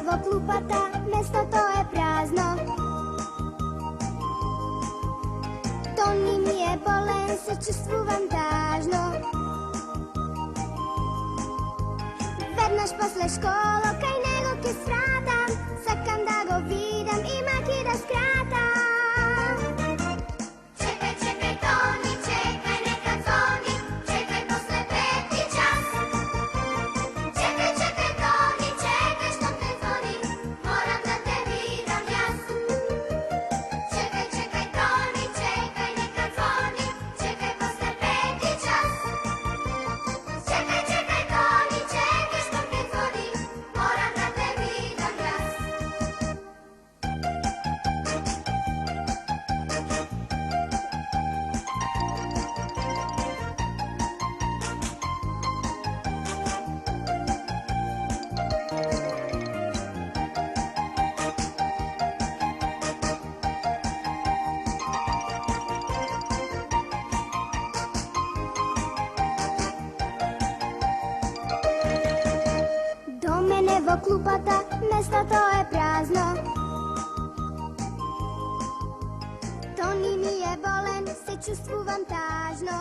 во клупата, местото е празно. Тони ми е болен, се чувствувам тажно. Веднаш после школа, кај него ќе свратам. Сакам да го видам, има ки да скратам. Чекај, чекај, Тони, чекај, нека звони. Чекај после 5 час. Чекај, чекај, Тони, чекај што те звони. Морам да те видам јас. Чекај, чекај, Тони, чекај, нека звони. Чекај после 5 час. Чекај, чекај, Тони, чекај што те звони. Морам да те видам јас. До мене во клупата, местото е празно. Тони ми е болен, се чувствувам тажно.